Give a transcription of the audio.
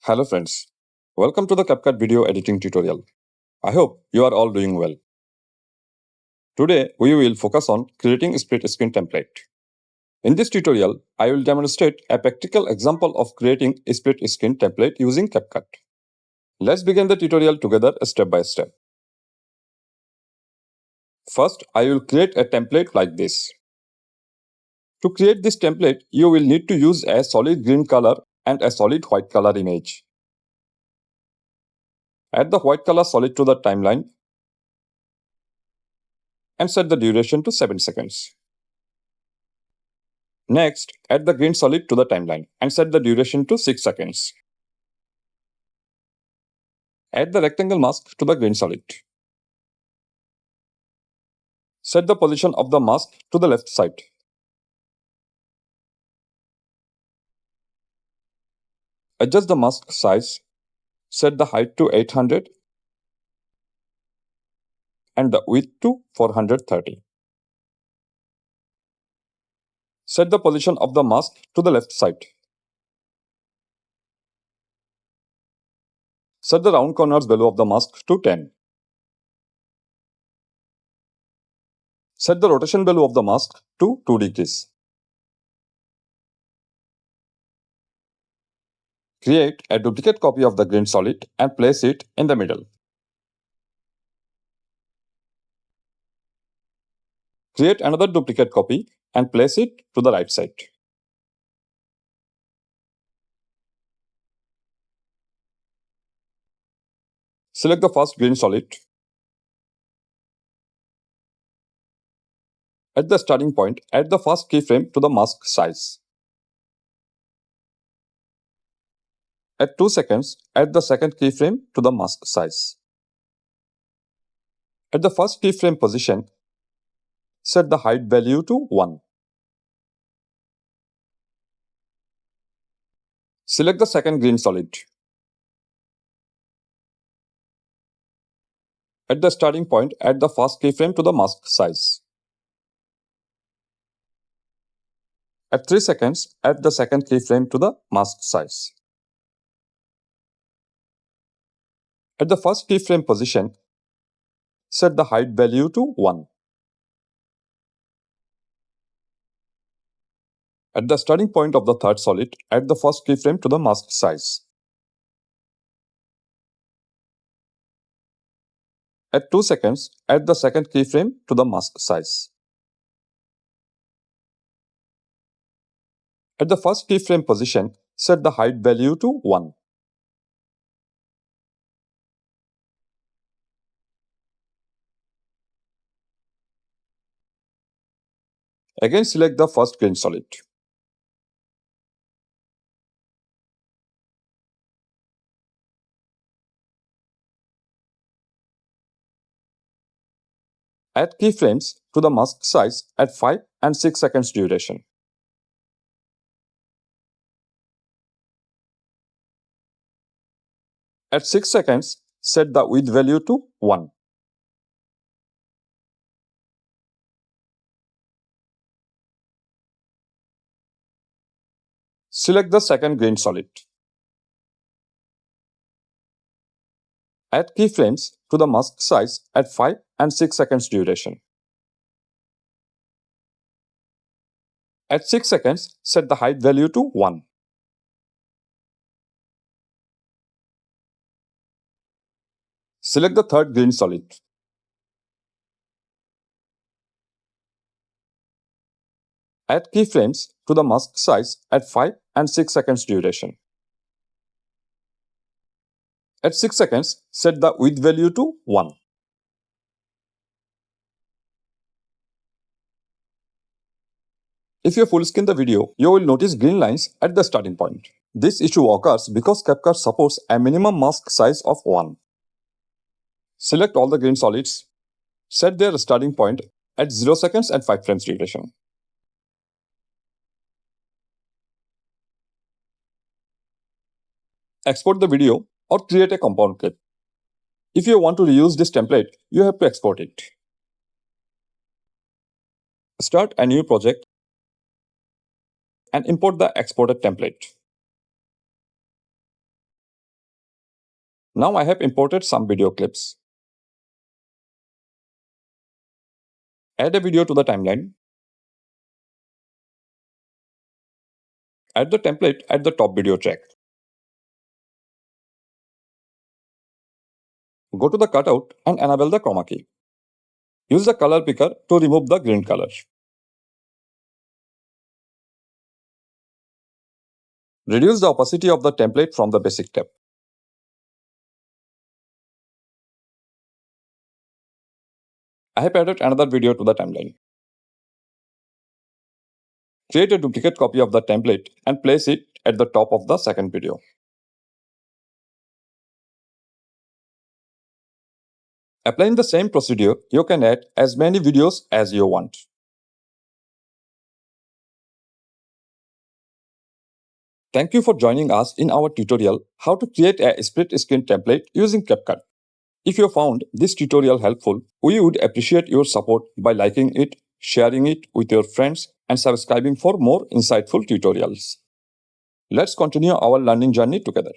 Hello friends, welcome to the CapCut video editing tutorial. I hope you are all doing well. Today we will focus on creating a split screen template. In this tutorial, I will demonstrate a practical example of creating a split screen template using CapCut. Let's begin the tutorial together step by step. First, I will create a template like this. To create this template, you will need to use a solid green color and a solid white color image. Add the white color solid to the timeline and set the duration to 7 seconds. Next, add the green solid to the timeline and set the duration to 6 seconds. Add the rectangle mask to the green solid. Set the position of the mask to the left side. Adjust the mask size. Set the height to 800 and the width to 430. Set the position of the mask to the left side. Set the round corners value of the mask to 10. Set the rotation value of the mask to 2 degrees. Create a duplicate copy of the green solid and place it in the middle. Create another duplicate copy and place it to the right side. Select the first green solid. At the starting point, add the first keyframe to the mask size. At 2 seconds, add the second keyframe to the mask size. At the first keyframe position, set the height value to 1. Select the second green solid. At the starting point, add the first keyframe to the mask size. At 3 seconds, add the second keyframe to the mask size. At the first keyframe position, set the height value to 1. At the starting point of the third solid, add the first keyframe to the mask size. At 2 seconds, add the second keyframe to the mask size. At the first keyframe position, set the height value to 1. Again, select the first green solid. Add keyframes to the mask size at 5 and 6 seconds duration. At 6 seconds, set the width value to 1. Select the second green solid. Add keyframes to the mask size at 5 and 6 seconds duration. At 6 seconds, set the height value to 1. Select the third green solid. Add keyframes to the mask size at 5 and 6 seconds duration. At 6 seconds, set the width value to 1. If you full screen the video, you will notice green lines at the starting point. This issue occurs because CapCut supports a minimum mask size of 1. Select all the green solids. Set their starting point at 0 seconds and 5 frames duration. Export the video or create a compound clip. If you want to reuse this template, you have to export it. Start a new project and import the exported template. Now I have imported some video clips. Add a video to the timeline. Add the template at the top video track. Go to the cutout and enable the chroma key. Use the color picker to remove the green color. Reduce the opacity of the template from the basic tab. I have added another video to the timeline. Create a duplicate copy of the template and place it at the top of the second video. Applying the same procedure, you can add as many videos as you want. Thank you for joining us in our tutorial how to create a split screen template using CapCut. If you found this tutorial helpful, we would appreciate your support by liking it, sharing it with your friends, and subscribing for more insightful tutorials. Let's continue our learning journey together.